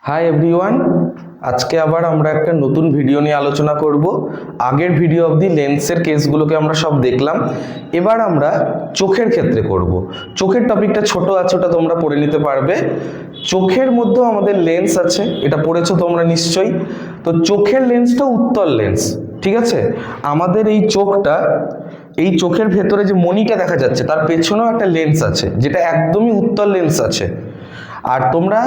Hi everyone, আজকে আবার আমরা একটা নতুন ভিডিও নিয়ে আলোচনা করব। আগের ভিডিও অবধি লেন্সের কেসগুলোকে আমরা সব দেখলাম। এবার আমরা চোখের ক্ষেত্রে করব। চোখের টপিকটা ছোট আছে, ওটা তোমরা পড়ে নিতে পারবে। চোখের মধ্যেও আমাদের লেন্স আছে, এটা পড়েছো তোমরা নিশ্চয়ই। তো চোখের লেন্সটা উত্তল লেন্স, ঠিক আছে। আমাদের এই চোখটা, এই চোখের ভেতরে যে মণিটা দেখা যাচ্ছে তার পেছনেও একটা লেন্স আছে, যেটা একদমই উত্তল লেন্স আছে। আর তোমরা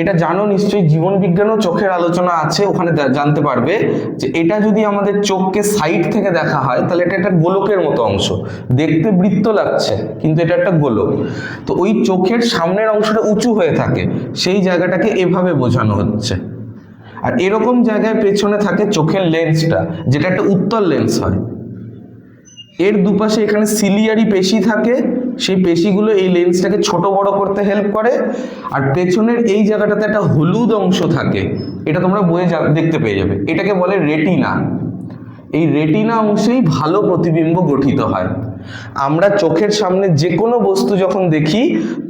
এটা জানো নিশ্চয়ই, জীবন বিজ্ঞানও চোখের আলোচনা আছে, ওখানে জানতে পারবে যে এটা যদি আমাদের চোখকে সাইড থেকে দেখা হয় তাহলে এটা একটা গোলকের মতো অংশ, দেখতে বৃত্ত লাগছে কিন্তু এটা একটা গোলক। তো ওই চোখের সামনের অংশটা উঁচু হয়ে থাকে, সেই জায়গাটাকে এভাবে বোঝানো হচ্ছে। আর এরকম জায়গায় পেছনে থাকে চোখের লেন্সটা, যেটা একটা উত্তল লেন্স হয়। এর দুপাশে এখানে সিলিয়ারি পেশি থাকে, সেই পেশিগুলো এই লেন্সটাকে ছোট বড় করতে হেল্প করে। আর পেছনের এই জায়গাটাতে একটা হলুদ অংশ থাকে, এটা তোমরা বইয়ে দেখতে পেয়ে যাবে, এটাকে বলে রেটিনা। এই রেটিনা অংশেই ভালো প্রতিবিম্ব গঠিত হয়। আমরা চোখের সামনে যে কোনো বস্তু যখন দেখি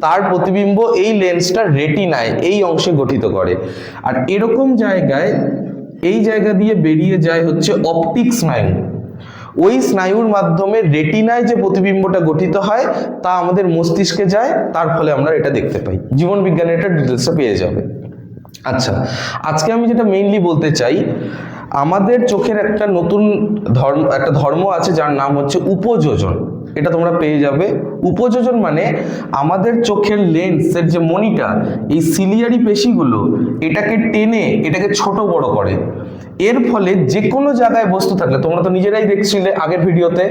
তার প্রতিবিম্ব এই লেন্সটা রেটিনায় এই অংশে গঠিত করে। আর এরকম জায়গায়, এই জায়গা দিয়ে বেরিয়ে যায় হচ্ছে অপটিক স্নায়ু। ওই স্নায়ুর মাধ্যমে রেটিনায় যে প্রতিবিম্বটা গঠিত হয় তা আমাদের মস্তিষ্কে যায়, তার ফলে আমরা এটা দেখতে পাই। জীবন বিজ্ঞানের এটা ডিটেলসটা পেয়ে যাবে। আচ্ছা, আজকে আমি যেটা মেইনলি বলতে চাই, আমাদের চোখের একটা নতুন ধর্ম আছে যার নাম হচ্ছে উপযোজন। এটা তোমরা পেয়ে যাবে। উপযোজন মানে আমাদের চোখের লেন্সের যে মণিটা, এই সিলিয়ারি পেশিগুলো এটাকে টেনে এটাকে ছোট বড় করে। এর ফলে যে কোনো জায়গায় বস্তু থাকলে, তোমরা তো নিজেরাই দেখছিলে আগের ভিডিওতে,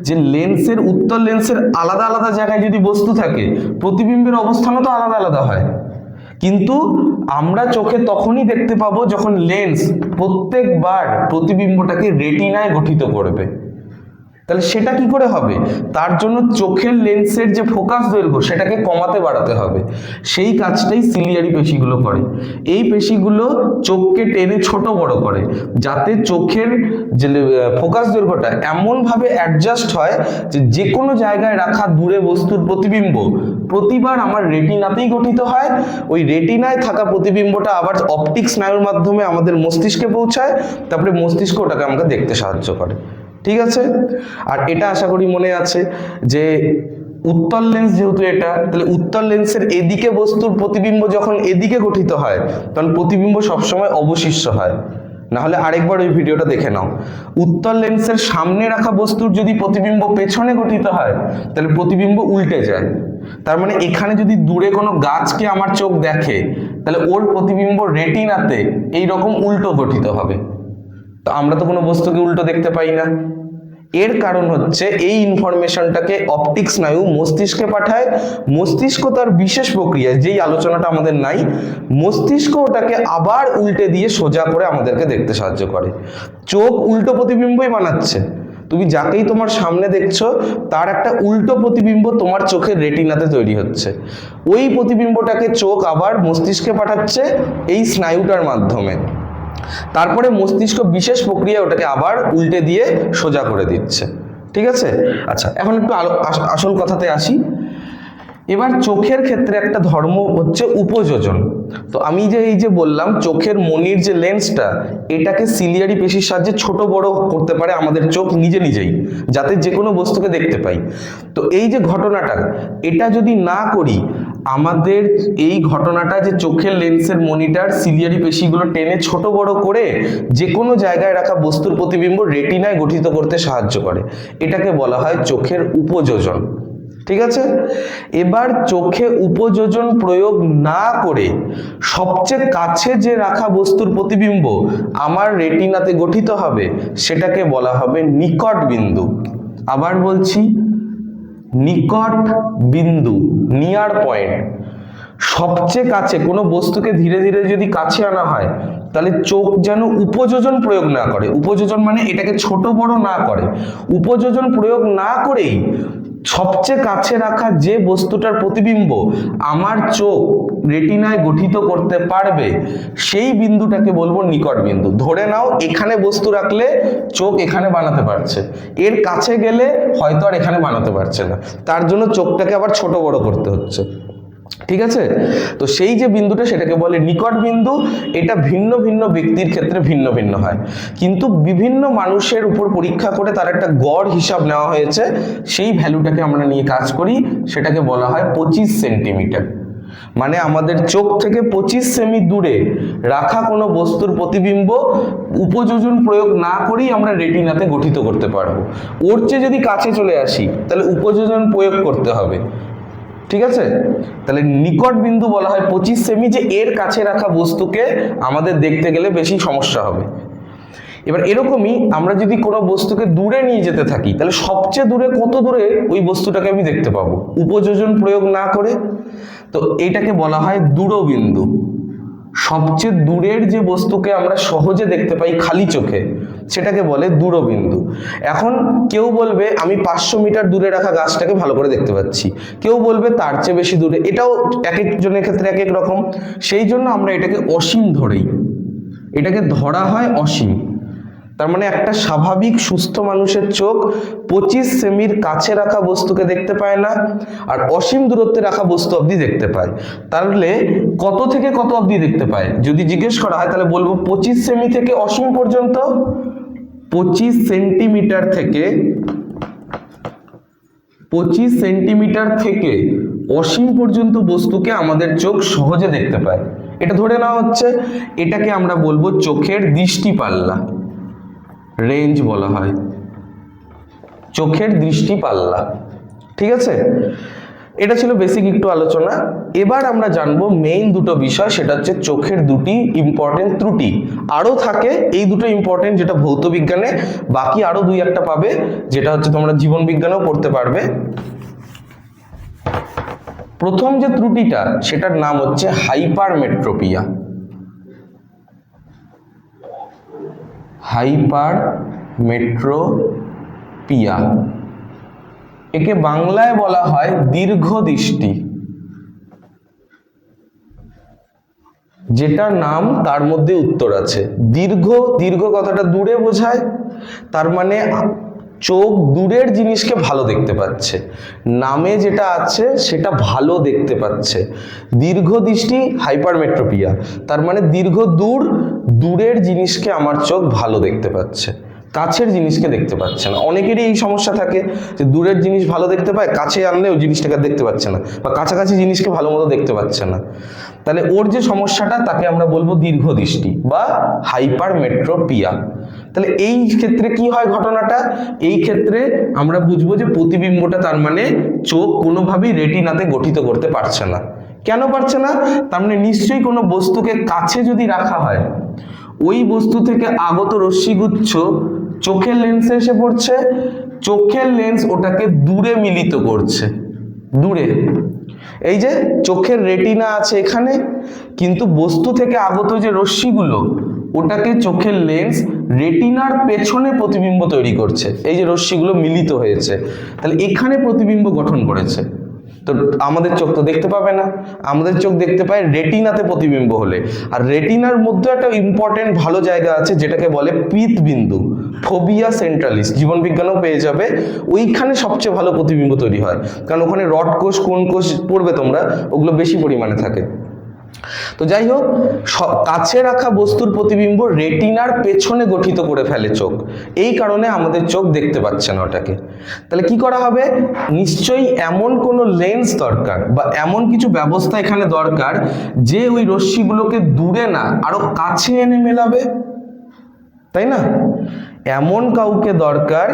যে লেন্সের উত্তল লেন্সের আলাদা আলাদা জায়গায় যদি বস্তু থাকে প্রতিবিম্বের অবস্থানও তো আলাদা আলাদা হয়। কিন্তু আমরা চোখে তখনই দেখতে পাবো যখন লেন্স প্রত্যেকবার প্রতিবিম্বটাকে রেটিনায় গঠিত করবে। তাহলে সেটা কি করে হবে? তার জন্য চোখের লেন্সের যে ফোকাস দৈর্ঘ্য সেটাকে কমাতে বাড়াতে হবে। সেই কাজটাই সিলিয়ারি পেশিগুলো করে। এই পেশিগুলো চোখকে টেনে ছোট বড় করে, যাতে চোখের যে ফোকাস দৈর্ঘ্যটা এমনভাবে অ্যাডজাস্ট হয় যে কোনো জায়গায় রাখা দূরে বস্তুর প্রতিবিম্ব প্রতিবার আমার রেটিনাতেই গঠিত হয়। ওই রেটিনায় থাকা প্রতিবিম্বটা আবার অপটিক স্নায়ুর মাধ্যমে আমাদের মস্তিষ্কে পৌঁছায়, তারপরে মস্তিষ্ক ওটাকে আমাকে দেখতে সাহায্য করে। ঠিক আছে? আর এটা আশা করি মনে আছে যে উত্তল লেন্স যেহেতু এটা, তাহলে উত্তল লেন্সের এদিকে বস্তুর প্রতিবিম্ব যখন এদিকে গঠিত হয় তখন প্রতিবিম্ব সবসময় অবশিষ্ট হয়। না হলে আরেকবার ওই ভিডিওটা দেখে নাও। উত্তল লেন্সের সামনে রাখা বস্তুর যদি প্রতিবিম্ব পেছনে গঠিত হয় তাহলে প্রতিবিম্ব উল্টে যায়। তার মানে এখানে যদি দূরে কোনো গাছকে আমার চোখ দেখে তাহলে ওর প্রতিবিম্ব রেটিনাতে এইরকম উল্টো গঠিত হবে। তো আমরা তো কোনো বস্তুকে উল্টো দেখতে পাই না। এর কারণ হচ্ছে এই ইনফরমেশনটাকে অপটিক স্নায়ু মস্তিষ্কে পাঠায়। মস্তিষ্ক তার বিশেষ প্রক্রিয়ায়, যেই আলোচনাটা আমাদের নাই, মস্তিষ্ক ওটাকে আবার উল্টে দিয়ে সোজা করে আমাদেরকে দেখতে সাহায্য করে। চোখ উল্টো প্রতিবিম্বই বানাচ্ছে। তুমি যাকেই তোমার সামনে দেখছো তার একটা উল্টো প্রতিবিম্ব তোমার চোখের রেটিনাতে তৈরি হচ্ছে। ওই প্রতিবিম্বটাকে চোখ আবার মস্তিষ্কে পাঠাচ্ছে এই স্নায়ুটার মাধ্যমে। তারপরে মস্তিষ্ক বিশেষ প্রক্রিয়া ওটাকে আবার উল্টে দিয়ে সোজা করে দিচ্ছে। ঠিক আছে? আচ্ছা, এখন একটু আসল কথাতে আসি। এবার চোখের ক্ষেত্রে একটা ধর্ম হচ্ছে উপযোজন। তো আমি যে এই যে বললাম চোখের মনির যে লেন্সটা, এটাকে সিলিয়ারি পেশির সাহায্যে ছোট বড় করতে পারে আমাদের চোখ নিজে নিজেই, যাতে যে কোনো বস্তুকে দেখতে পাই। তো এই যে ঘটনাটা, এটা যদি না করি, আমাদের এই ঘটনাটা যে চোখের লেন্সের মনিটার সিলিয়ারি পেশিগুলো টেনে ছোট বড় করে যে কোনো জায়গায় রাখা বস্তুর প্রতিবিম্ব রেটিনায় গঠিত করতে সাহায্য করে, এটাকে বলা হয় চোখের উপযোজন। ঠিক আছে? এবার চোখে উপযোজন প্রয়োগ না করে সবচেয়ে কাছে যে রাখা বস্তুর প্রতিবিম্ব আমার রেটিনাতে গঠিত হবে সেটাকে বলা হবে নিকট বিন্দু। আবার বলছি, নিকট বিন্দু, নিয়ার পয়েন্ট। সবচেয়ে কাছে কোনো বস্তুকে ধীরে ধীরে যদি কাছে আনা হয় তাহলে চোখ যেন উপযোজন প্রয়োগ না করে। উপযোজন মানে এটাকে ছোট বড় না করে, উপযোজন প্রয়োগ না করেই সবচেয়ে কাছে রাখা যে বস্তুটার প্রতিবিম্ব আমার চোখ রেটিনায় গঠিত করতে পারবে সেই বিন্দুটাকে বলবো নিকট বিন্দু। ধরে নাও এখানে বস্তু রাখলে চোখ এখানে বানাতে পারছে, এর কাছে গেলে হয়তো আর এখানে বানাতে পারছে না, তার জন্য চোখটাকে আবার ছোট বড় করতে হচ্ছে। ঠিক আছে, তো সেই যে বিন্দুটা সেটাকে বলে নিকট বিন্দু। এটা ভিন্ন ভিন্ন ব্যক্তির ক্ষেত্রে ভিন্ন ভিন্ন হয়, কিন্তু বিভিন্ন মানুষের উপর পরীক্ষা করে তার একটা গড় হিসাব নেওয়া হয়েছে, সেই ভ্যালুটাকে আমরা নিয়ে কাজ করি, সেটাকে বলা হয় 25 সেন্টিমিটার। মানে আমাদের চোখ থেকে 25 সেমি দূরে রাখা কোনো বস্তুর প্রতিবিম্ব উপযোজন প্রয়োগ না করেই আমরা রেটিনাতে গঠিত করতে পারবো। ওর চেয়ে যদি কাছে চলে আসি তাহলে উপযোজন প্রয়োগ করতে হবে। ঠিক আছে, তাহলে নিকট বিন্দু বলা হয় 25 সেমি, যে এর কাছে রাখা বস্তুকে আমাদের দেখতে গেলে বেশি সমস্যা হবে। এবার এরকমই আমরা যদি কোনো বস্তুকে দূরে নিয়ে যেতে থাকি তাহলে সবচেয়ে দূরে কত দূরে ওই বস্তুটাকে আমি দেখতে পাবো উপযোজন প্রয়োগ না করে, তো এইটাকে বলা হয় দূরবিন্দু। সবচেয়ে দূরের যে বস্তুকে আমরা সহজে দেখতে পাই খালি চোখে সেটাকে বলে দূরবিন্দু। এখন কেউ বলবে আমি 500 মিটার দূরে রাখা গাছটাকে ভালো করে দেখতে পাচ্ছি, কেউ বলবে তার চেয়ে বেশি দূরে, এটাও এক একজনের ক্ষেত্রে এক এক রকম। সেই জন্য আমরা এটাকে অসীম ধরেই, এটাকে ধরা হয় অসীম। তার মানে একটা স্বাভাবিক সুস্থ মানুষের চোখ 25 সেমির কাছে রাখা বস্তুকে দেখতে পায় না, আর অসীম দূরত্বে রাখা বস্তু অবধি দেখতে পায়। তাহলে কত থেকে কত অবধি দেখতে পায় যদি জিজ্ঞেস করা হয় তাহলে বলবো 25 সেমি থেকে অসীম পর্যন্ত। 25 সেন্টিমিটার থেকে 25 সেন্টিমিটার থেকে অসীম পর্যন্ত বস্তুকে আমাদের চোখ সহজে দেখতে পায়, এটা ধরে নেওয়া হচ্ছে। এটাকে আমরা বলবো চোখের দৃষ্টি পাল্লা, রেঞ্জ বলা হয়, চোখের দৃষ্টি পাল্লা। ঠিক আছে, এটা ছিল বেসিক একটু আলোচনা। এবার আমরা জানবো মেইন দুটো বিষয়, সেটা হচ্ছে চোখের দুটি ইম্পর্টেন্ট ত্রুটি। আরো থাকে এই দুটো ইম্পর্টেন্ট যেটা ভৌত বিজ্ঞানে, বাকি আরো দুই একটা পাবে যেটা হচ্ছে তোমরা জীবন বিজ্ঞানেও পড়তে পারবে। প্রথম যে ত্রুটিটা সেটার নাম হচ্ছে হাইপারমেট্রোপিয়া। হাইপারমেট্রোপিয়া, একে বাংলায় বলা হয় দীর্ঘ দৃষ্টি। যেটা নাম তার মধ্যে উত্তর আছে। দীর্ঘ, দীর্ঘ কথাটা দূরে বোঝায়, তার মানে চোখ দূরের জিনিসকে ভালো দেখতে পাচ্ছে, নামে যেটা আছে সেটা ভালো দেখতে পাচ্ছে। দীর্ঘ দৃষ্টি হাইপারমেট্রোপিয়া, তার মানে দীর্ঘ দূর, দূরের জিনিসকে আমার চোখ ভালো দেখতে পাচ্ছে, কাছের জিনিসকে দেখতে পাচ্ছে না। অনেকেরই এই সমস্যা থাকে যে দূরের জিনিস ভালো দেখতে পায়, কাছে আনলেও জিনিসটাকে দেখতে পাচ্ছে না, বা কাছাকাছি জিনিসকে ভালো মতো দেখতে পাচ্ছে না। তাহলে ওর যে সমস্যাটা তাকে আমরা বলবো দীর্ঘ দৃষ্টি বা হাইপারমেট্রোপিয়া। তাহলে এই ক্ষেত্রে কি হয় ঘটনাটা, এই ক্ষেত্রে আমরা বুঝবো যে প্রতিবিম্বটা তার মানে চোখ কোনোভাবেই রেটিনাতে গঠিত করতে পারছে না। কেন পারছে না? তার মানে নিশ্চয়ই কোনো বস্তুকে কাছে যদি রাখা হয়, ওই বস্তু থেকে আগত রশ্মিগুচ্ছ চোখের লেন্সে এসে পড়ছে, চোখের লেন্স ওটাকে দূরে মিলিত করছে, দূরে। এই যে চোখের রেটিনা আছে এখানে, কিন্তু বস্তু থেকে আগত যে রশ্মিগুলো ওটাকে চোখের লেন্স রেটিনার পেছনে প্রতিবিম্ব তৈরি করছে। এই যে রশ্মিগুলো মিলিত হয়েছে, তাহলে এখানে প্রতিবিম্ব গঠন করেছে। তো আমাদের চোখ তো দেখতে পাবে না, আমাদের চোখ দেখতে পায় রেটিনাতে প্রতিবিম্ব হলে। আর রেটিনার মধ্যে একটা ইম্পর্টেন্ট ভালো জায়গা আছে যেটাকে বলে পীত বিন্দু, ফোবিয়া সেন্ট্রালিস, জীবন বিজ্ঞানেও পেয়ে যাবে। ওইখানে সবচেয়ে ভালো প্রতিবিম্ব তৈরি হয়, কারণ ওখানে রড কোষ, কোন কোষ পড়বে তোমরা, ওগুলো বেশি পরিমাণে থাকে। তো যাই হোক, কাছে রাখা বস্তুর প্রতিবিম্ব রেটিনার পেছনে গঠিত করে ফেলে চোখ, এই কারণে আমাদের চোখ দেখতে পাচ্ছে না ওটাকে। তাহলে কি করা হবে? নিশ্চয়ই এমন কোনো লেন্স দরকার বা এমন কিছু ব্যবস্থা এখানে দরকার যে ওই রশ্মিগুলোকে দূরে না আরো কাছে এনে মেলাবে, তাই না? এমন কাউকে দরকার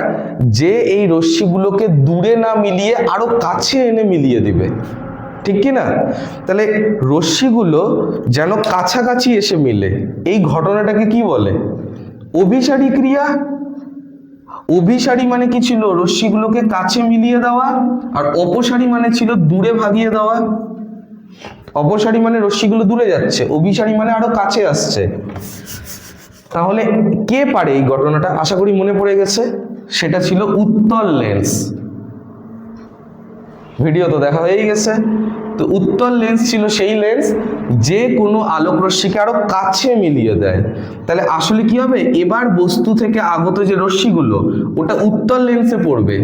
যে এই রশ্মিগুলোকে দূরে না মিলিয়ে আরো কাছে এনে মিলিয়ে দিবে, ঠিক কি না? তাহলে রশ্মিগুলো যেন কাছাকাছি এসে মিলে, এই ঘটনাটাকে কি বলে? অভিসারী ক্রিয়া। অভিসারী মানে কি ছিল? রশ্মিগুলোকে কাছে মিলিয়ে দেওয়া। আর অপসারী মানে ছিল দূরে ভাগিয়ে দেওয়া। অপসারী মানে রশ্মিগুলো দূরে যাচ্ছে, অভিসারী মানে আরো কাছে আসছে। তাহলে কে পারে এই ঘটনাটা? আশা করি মনে পড়ে গেছে, সেটা ছিল উত্তল লেন্স। ভিডিও তো দেখা হয়ে গেছে। তো উত্তল লেন্স ছিল সেই লেন্স যে কোনো আলোক রশ্মিকে আরো কাছে মিলিয়ে দেয়। তাহলে আসলে কি হবে? এবার বস্তু থেকে আগত যে রশ্মিগুলো ওটা উত্তল লেন্সে পড়বে,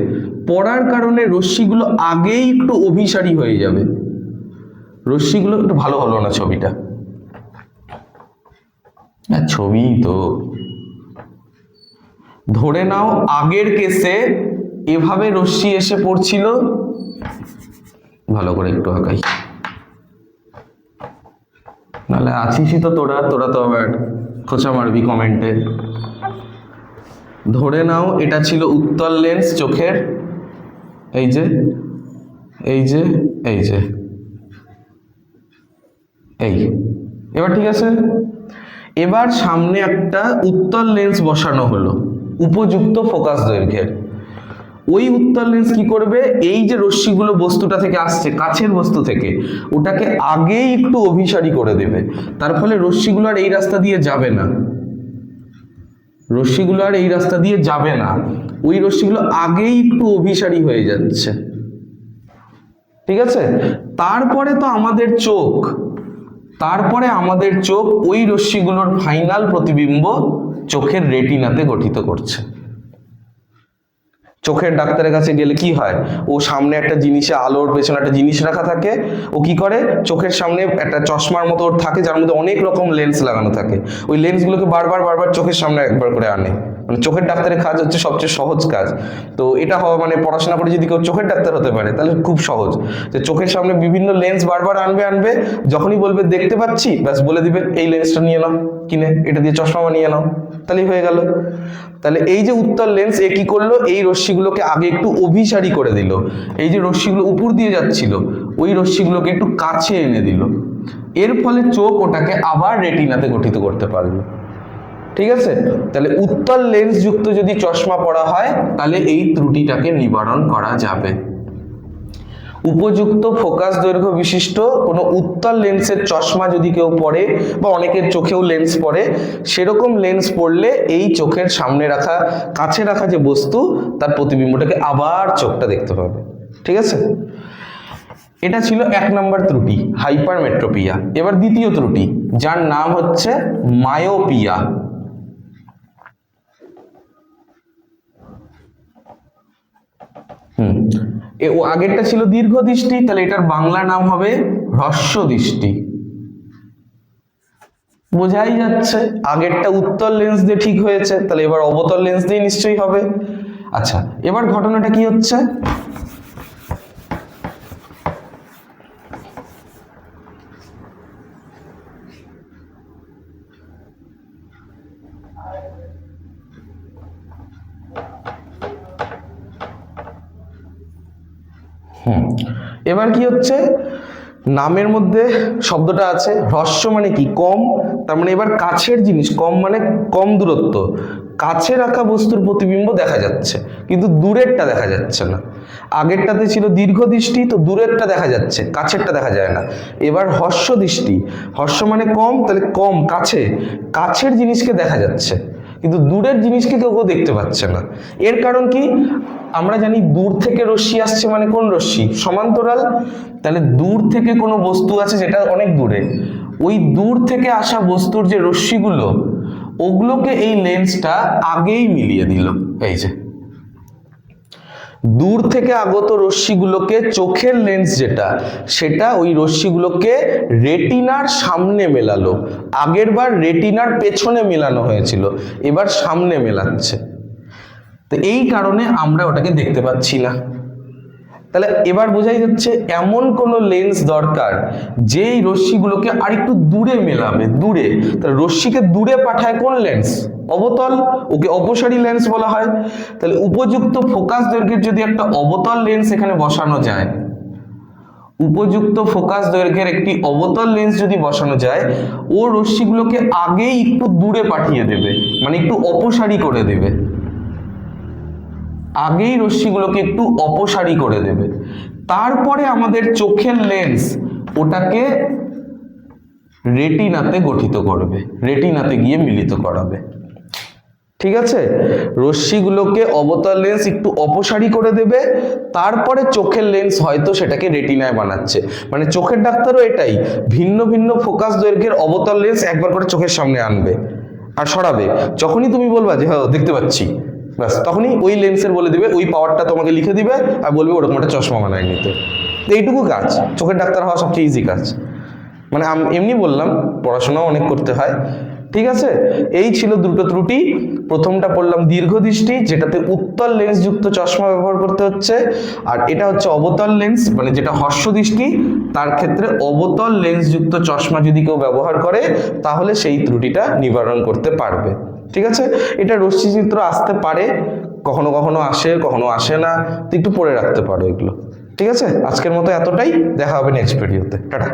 পড়ার কারণে রশ্মিগুলো আগেই একটু অভিসারী হয়ে যাবে। রশ্মিগুলো একটু ভালো হলো না ছবিটা, ছবি তো ধরে নাও আগের কেসে এভাবে রশ্মি এসে পড়ছিল, ভালো করে একটু আঁকাই, নাহলে আছিসই তো তোরা তো আবার খোঁচা মারবি কমেন্টে। ধরে নাও এটা ছিল উত্তল লেন্স চোখের, এই যে এই যে এই যে এই, এবার ঠিক আছে, এবার সামনে একটা উত্তল লেন্স বসানো হলো উপযুক্ত ফোকাস দৈর্ঘ্যের। ওই উত্তল লেন্স কি করবে, এই যে রশ্মিগুলো বস্তুটা থেকে আসছে, কাছের বস্তু থেকে, ওটাকে আগেই একটু অভিসারী করে দেবে। তার ফলে রশ্মিগুলো আর এই রাস্তা দিয়ে যাবে না, রশ্মিগুলো আর এই রাস্তা দিয়ে যাবে না, ওই রশ্মিগুলো আগেই একটু অভিসারী হয়ে যাচ্ছে। ঠিক আছে, তারপরে তো আমাদের চোখ, তারপরে আমাদের চোখ ওই রশ্মিগুলোর ফাইনাল প্রতিবিম্ব চোখের রেটিনাতে গঠিত করছে। চোখের ডাক্তারের কাছে গেলে কি হয়, ও সামনে একটা জিনিসে, আলোর পেছনে একটা জিনিস রাখা থাকে, ও কি করে চোখের সামনে একটা চশমার মতো ওর থাকে, যার মধ্যে অনেক রকম লেন্স লাগানো থাকে, ওই লেন্সগুলোকে বারবার চোখের সামনে একবার করে আনে। মানে চোখের ডাক্তারের কাজ হচ্ছে সবচেয়ে সহজ কাজ। তো এটা হওয়া মানে পড়াশোনা করে যদি কেউ চোখের ডাক্তার হতে পারে তাহলে খুব সহজ, যে চোখের সামনে বিভিন্ন লেন্স বারবার আনবে, যখনই বলবে দেখতে পাচ্ছি, ব্যাস বলে দিবে এই লেন্সটা নিয়ে নাও কিনে, এটা দিয়ে চশমা বানিয়ে নাও, তাহলেই হয়ে গেল। তাহলে এই যে উত্তল লেন্স, এ কি করলো, এই রশ্মিগুলোকে আগে একটু অভিসারী করে দিল, এই যে রশ্মিগুলো উপর দিয়ে যাচ্ছিল ওই রশ্মিগুলোকে একটু কাছে এনে দিল, এর ফলে চোখ ওটাকে আবার রেটিনাতে গঠিত করতে পারলো। ঠিক আছে, তাহলে উত্তল লেন্স যুক্ত যদি চশমা পরা হয় তাহলে এই ত্রুটিটাকে নিবারণ করা যাবে। উপযুক্ত ফোকাস দৈর্ঘ্য বিশিষ্ট কোনো উত্তল লেন্সের চশমা যদি কেউ পরে, বা অনেকের চোখেও লেন্স পরে, সেরকম লেন্স পরলে এই চোখের সামনে রাখা, কাছে রাখা যে বস্তু তার প্রতিবিম্বটাকে আবার চোখটা দেখতে পাবে। ঠিক আছে, এটা ছিল 1 নম্বর ত্রুটি, হাইপারমেট্রোপিয়া। এবার দ্বিতীয় ত্রুটি, যার নাম হচ্ছে মায়োপিয়া। ও আগেরটা ছিল দীর্ঘ দৃষ্টি, তাহলে এটার বাংলা নাম হবে হ্রস্ব দৃষ্টি। বোঝাই যাচ্ছে আগেরটা উত্তল লেন্স দিয়ে ঠিক হয়েছে, তাহলে এবার অবতল লেন্স দিয়ে নিশ্চয়ই হবে। আচ্ছা, এবার ঘটনাটা কি হচ্ছে, এবার কি হচ্ছে, নামের মধ্যে শব্দটা আছে, হ্রস্ব মানে কি কম, তার মানে এবার কাছের জিনিস, কম মানে কম দূরত্ব, কাছে রাখা বস্তুর প্রতিবিম্ব দেখা যাচ্ছে কিন্তু দূরেরটা দেখা যাচ্ছে না। আগেরটাতে ছিল দীর্ঘ দৃষ্টি, তো দূরেরটা দেখা যাচ্ছে, কাছেরটা দেখা যায় না। এবার হ্রস্ব দৃষ্টি, হ্রস্ব মানে কম, তাহলে কম, কাছে, কাছের জিনিসকে দেখা যাচ্ছে কিন্তু দূরের জিনিসকে কেউ দেখতে পাচ্ছে না। এর কারণ কি, আমরা জানি দূর থেকে রশ্মি আসছে মানে কোন রশ্মি, সমান্তরাল। তাহলে দূর থেকে কোনো বস্তু আছে যেটা অনেক দূরে, ওই দূর থেকে আসা বস্তুর যে রশ্মিগুলো, ওগুলোকে এই লেন্সটা আগেই মিলিয়ে দিল। এই যে দূর থেকে আগত রশ্মিগুলোকে চোখের লেন্স যেটা, সেটা ওই রশ্মিগুলোকে রেটিনার সামনে মেলালো। আগের বার রেটিনার পেছনে মেলানো হয়েছিল, এবার সামনে মেলাচ্ছে। তো এই কারণে আমরা ওটাকে দেখতে পাচ্ছি না। তাহলে এবার বোঝাই যাচ্ছে এমন কোন লেন্স দরকার যেই রশ্মিগুলোকে আরেকটু দূরে মেলাবে, দূরে। তাহলে রশ্মিকে দূরে পাঠায় কোন লেন্স, অবতল, ওকে অপসারী লেন্স বলা হয়। তাহলে উপযুক্ত ফোকাস দৈর্ঘ্যের যদি একটা অবতল লেন্স এখানে বসানো যায়, উপযুক্ত ফোকাস দৈর্ঘ্যের একটি অবতল লেন্স যদি বসানো যায়, ও রশ্মিগুলোকে আগেই একটু দূরে পাঠিয়ে দেবে, মানে একটু অপসারী করে দেবে, আগেই রশ্মিগুলোকে একটু অপসারী করে দেবে। তারপরে আমাদের চোখের লেন্স ওটাকে রেটিনাতে গঠিত করবে, রেটিনাতে গিয়ে মিলিত করাবে। ঠিক আছে, রশ্মিগুলোকে অবতল লেন্স একটু অপসারী করে দেবে, তারপরে চোখের লেন্স হয়তো সেটাকে রেটিনায় বানাচ্ছে। মানে চোখের ডাক্তারও এটাই, ভিন্ন ভিন্ন ফোকাস দৈর্ঘ্যের অবতল লেন্স একবার করে চোখের সামনে আনবে আর সরাবে। যখনই তুমি বলবা যে হ্যাঁ দেখতে পাচ্ছি, ব্যাস তখনই ওই লেন্সের বলে দিবে, ওই পাওয়ারটা তোমাকে লিখে দিবে আর বলবে ওরকম একটা চশমা বানায় নিতে। এইটুকু কাজ, চোখের ডাক্তার হওয়া সবচেয়ে ইজি কাজ। মানে এমনি বললাম, পড়াশোনাও অনেক করতে হয়। ঠিক আছে, এই ছিল দুটো ত্রুটি। প্রথমটা পড়লাম দীর্ঘদৃষ্টি, যেটাতে উত্তল লেন্সযুক্ত চশমা ব্যবহার করতে হচ্ছে, আর এটা হচ্ছে অবতল লেন্স, মানে যেটা হর্ষদৃষ্টি, তার ক্ষেত্রে অবতল লেন্সযুক্ত চশমা যদি কেউ ব্যবহার করে তাহলে সেই ত্রুটিটা নিবারণ করতে পারবে। ঠিক আছে, এটা রশ্মিচিত্র আসতে পারে, কখনো কখনো আসে, কখনো আসে না, তো একটু পড়ে রাখতে পারো এগুলো। ঠিক আছে, আজকের মতো এতটাই, দেখা হবে নেক্সট ভিডিওতে, টাটা।